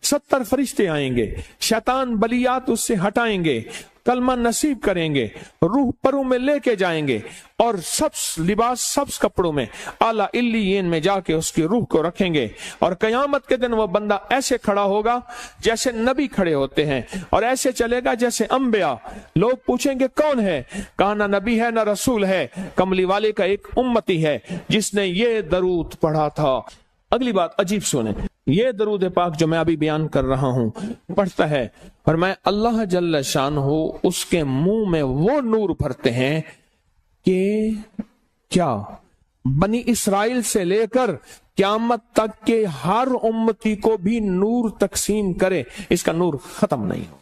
70 फरिश्ते आएंगे, शैतान बलियात उससे हटाएंगे, कलमा नसीब करेंगे, रूह परों में लेके जाएंगे और सब्ज लिबास, सब्ज कपड़ों में आला इल्लियीन में जाके उसकी रूह को रखेंगे। और कयामत के दिन वो बंदा ऐसे खड़ा होगा जैसे नबी खड़े होते हैं, और ऐसे चलेगा जैसे अंबिया। लोग पूछेंगे कौन है? कहा ना नबी है ना रसूल है, कमली वाले का एक उम्मती है जिसने ये दरूद पढ़ा था। अगली बात अजीब सुने, ये दरूद पाक जो मैं अभी बयान कर रहा हूं पढ़ता है और मैं अल्लाह जल्ल शानहू उसके मुंह में वो नूर भरते हैं कि क्या बनी इस्राइल से लेकर क़यामत तक के हर उम्मती को भी नूर तकसीम करे, इसका नूर खत्म नहीं हो।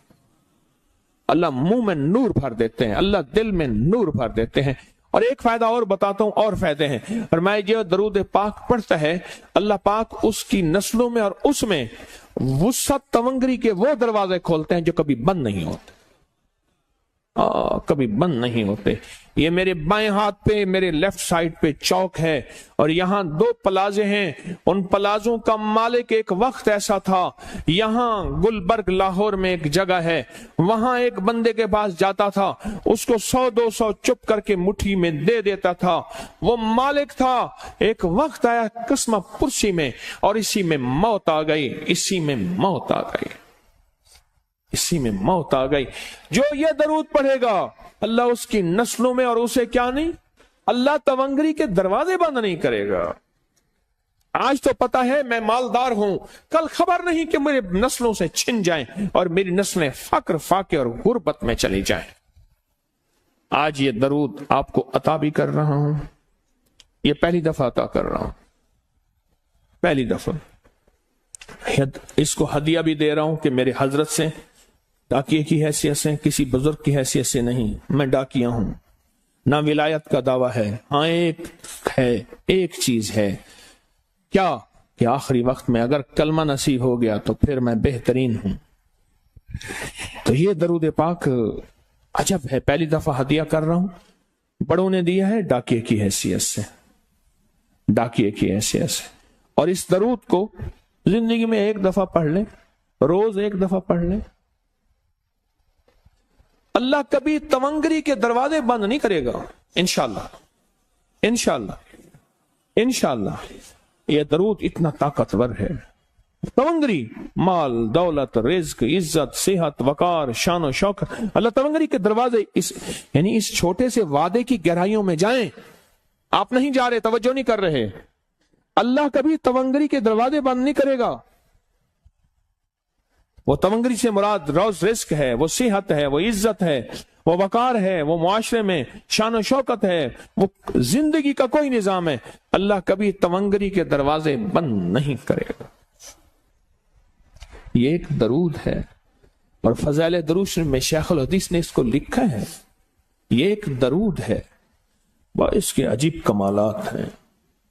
अल्लाह मुंह में नूर भर देते हैं, अल्लाह दिल में नूर भर देते हैं। और एक फायदा और बताता हूं, और फायदे हैं। और मैं जो दरूद पाक पढ़ता है, अल्लाह पाक उसकी नस्लों में और उसमें वुसअत तवंगरी के वो दरवाजे खोलते हैं जो कभी बंद नहीं होते, कभी बंद नहीं होते। ये मेरे बाएं हाथ पे, मेरे लेफ्ट साइड पे चौक है और यहाँ 2 प्लाजे हैं। उन प्लाजों का मालिक एक वक्त ऐसा था, यहाँ गुलबर्ग लाहौर में एक जगह है, वहां एक बंदे के पास जाता था, उसको 100-200 चुप करके मुट्ठी में दे देता था। वो मालिक था। एक वक्त आया किस्म पुरसी में और इसी में मौत आ गई, इसी में मौत आ गई, इसी में मौत आ गई। जो ये दरूद पढ़ेगा अल्लाह उसकी नस्लों में और उसे क्या नहीं, अल्लाह तवंगरी के दरवाजे बंद नहीं करेगा। आज तो पता है मैं मालदार हूं, कल खबर नहीं कि मेरे नस्लों से छिन जाएं और मेरी नस्लें फक्र फाके और गुर्बत में चली जाएं। आज ये दरूद आपको अता भी कर रहा हूं, ये पहली दफा अता कर रहा हूं, पहली दफा। इसको हदिया भी दे रहा हूं कि मेरे हजरत से, डाकिये की हैसियत से, किसी बुजुर्ग की हैसियत से नहीं। मैं डाकिया हूं, ना विलायत का दावा है। हाँ एक है, एक चीज है, क्या कि आखिरी वक्त में अगर कलमा नसीब हो गया तो फिर मैं बेहतरीन हूं। तो ये दरूद पाक अजब है, पहली दफा हदिया कर रहा हूं। बड़ों ने दिया है डाकिये की हैसियत से, डाकिये की हैसियत से। और इस दरूद को जिंदगी में एक दफा पढ़ ले, रोज एक दफा पढ़ ले, अल्लाह कभी तवंगरी के दरवाजे बंद नहीं करेगा। इंशाअल्लाह, इंशाअल्लाह, इंशाअल्लाह। यह दरूद इतना ताकतवर है। तवंगरी, माल, दौलत, रिज्क, इज्जत, सेहत, वकार, शान और शौकत, अल्लाह तवंगरी के दरवाजे यानी इस छोटे से वादे की गहराइयों में जाएं। आप नहीं जा रहे, तवज्जो नहीं कर रहे। अल्लाह कभी तवंगरी के दरवाजे बंद नहीं करेगा। वो तवंगरी से मुराद रोज रिस्क है, वो सेहत है, वो इज्जत है, वो वकार है, वो मुआशरे में शान और शौकत है, वो जिंदगी का कोई निजाम है। अल्लाह कभी तवंगरी के दरवाजे बंद नहीं करेगा। ये एक दरूद है और फज़ाइल दरूद में शेखुल हदीस ने इसको लिखा है। ये एक दरूद है, इसके अजीब कमालात हैं।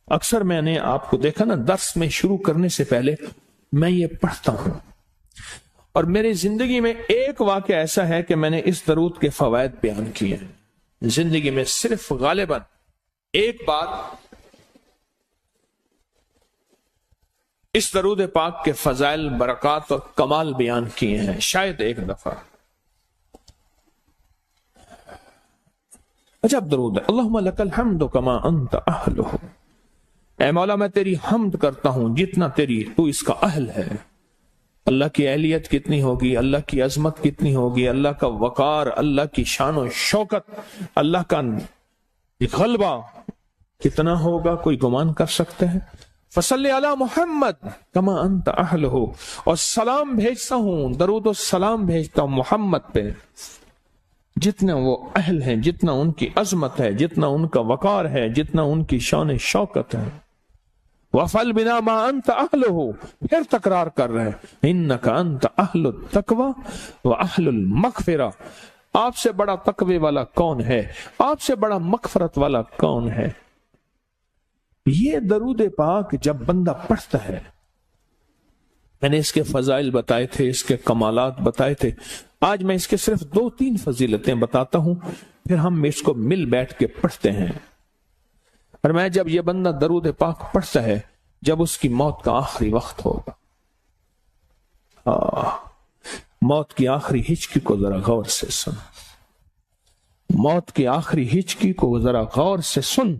अक्सर मैंने आपको देखा ना, दर्स में शुरू करने से पहले मैं ये पढ़ता हूं और मेरी जिंदगी में एक वाक़या ऐसा है कि मैंने इस दरूद के फवायद बयान किए हैं। जिंदगी में सिर्फ गालिबन एक बार इस दरूद पाक के फजाइल, बरकत और कमाल बयान किए हैं, शायद एक दफा। अजब दरूद है। अल्लाहुम्मा लकल हम्दु कमा अंत अहलुहु। ऐ मौला मैं तेरी हम्द करता हूं जितना तू इसका अहल है। अल्लाह की अहलियत कितनी होगी, अल्लाह की अजमत कितनी होगी, अल्लाह का वकार, अल्लाह की शान और शौकत, अल्लाह का गलबा कितना होगा, कोई गुमान कर सकते हैं। फसल्ले अला मोहम्मद कमा अंत अहलुहु। और सलाम भेजता हूं, दरूद और सलाम भेजता हूं मोहम्मद पे, जितना वो अहल हैं, जितना उनकी अजमत है, जितना उनका वकार है, जितना उनकी शान शौकत है। वफल बिना मा अंत अहलुहु। फिर तकरार कर रहे हैं, इन्नका अंत अहलुत तकवा व अहलुल मगफिरा। आपसे बड़ा तकवे वाला कौन है, आपसे बड़ा मगफरत वाला कौन है। ये दरूद पाक जब बंदा पढ़ता है, मैंने इसके फजाइल बताए थे, इसके कमालात बताए थे। आज मैं इसके सिर्फ 2-3 फजीलतें बताता हूं, फिर हम इसको मिल बैठ के पढ़ते हैं। और मैं जब ये बंदा दरूद पाक पढ़ता है, जब उसकी मौत का आखिरी वक्त होगा, موت کی آخری ہچکی کو ذرا غور سے سن، موت کی آخری ہچکی کو ذرا غور سے سن۔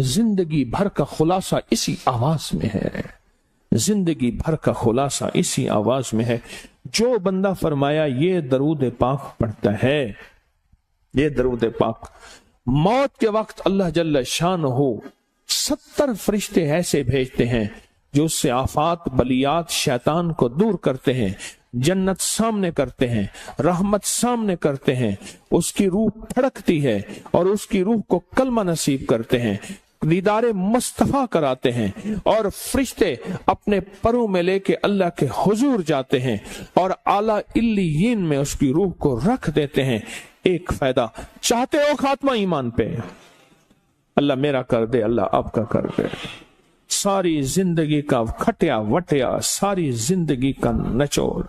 زندگی بھر کا خلاصہ اسی آواز میں ہے، زندگی بھر کا خلاصہ اسی آواز میں ہے۔ جو بندہ فرمایا یہ درود پاک پڑھتا ہے، یہ درود پاک، موت کے وقت اللہ جل شانہ 70 فرشتے ایسے بھیجتے ہیں جو اس سے آفات بلیات شیطان کو دور کرتے ہیں، جنت سامنے کرتے ہیں، رحمت سامنے کرتے ہیں، اس کی روح پھڑکتی ہے اور اس کی روح کو کلمہ نصیب کرتے ہیں، دیدار مصطفیٰ کراتے ہیں، اور فرشتے اپنے پروں میں لے کے اللہ کے حضور جاتے ہیں اور اعلیٰ علیین میں اس کی روح کو رکھ دیتے ہیں۔ ایک فائدہ چاہتے ہو خاتمہ ایمان پہ، اللہ میرا کر دے، اللہ آپ کا کر دے، ساری زندگی کا کھٹیا وٹیا، ساری زندگی کا نچوڑ۔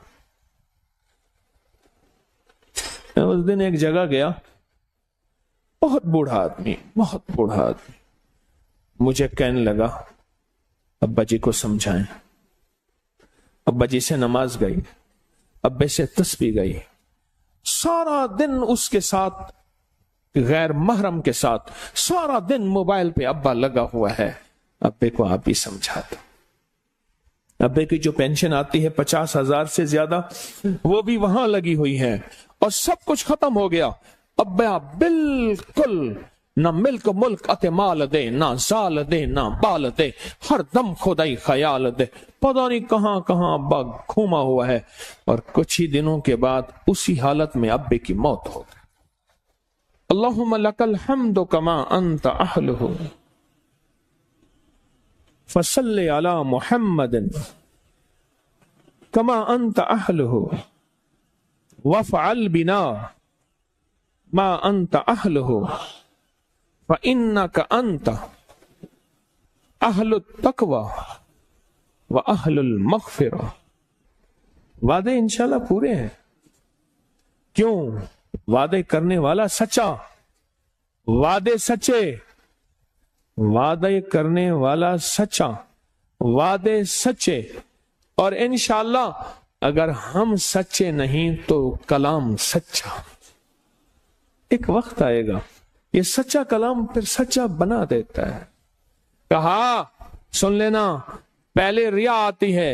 اس دن ایک جگہ گیا، بہت بوڑھا آدمی، بہت بوڑھا آدمی، مجھے کہنے لگا ابا جی کو سمجھائیں۔ ابا جی سے نماز گئی، ابے سے تسبیح گئی، سارا دن اس کے ساتھ غیر محرم کے ساتھ سارا دن موبائل پہ ابا لگا ہوا ہے۔ ابے کو آپ ہی سمجھاتا، ابے کی جو پینشن آتی ہے 50,000 سے زیادہ، وہ بھی وہاں لگی ہوئی ہے اور سب کچھ ختم ہو گیا۔ ابا بالکل نہ ملک ملک اتے مال دے، نہ زال دے، نہ بال دے، ہر دم خدائی خیال دے، پتہ نہیں کہاں کہاں ابا گھوما ہوا ہے۔ اور کچھ ہی دنوں کے بعد اسی حالت میں ابے کی موت ہو گئی۔ اللہم لک الحمد کما انت اہلہ فصلی علی محمد کما انت اہلہ وافعل بنا ما انت اہلہ فإنک انت اہل التقوی واہل المغفرہ۔ وعدے انشاءاللہ پورے ہیں، کیوں؟ وعدے کرنے والا سچا، وعدے سچے، وعدے کرنے والا سچا، وعدے سچے، اور انشاءاللہ اگر ہم سچے نہیں تو کلام سچا۔ ایک وقت آئے گا یہ سچا کلام پھر سچا بنا دیتا ہے۔ کہا سن لینا، پہلے ریا آتی ہے،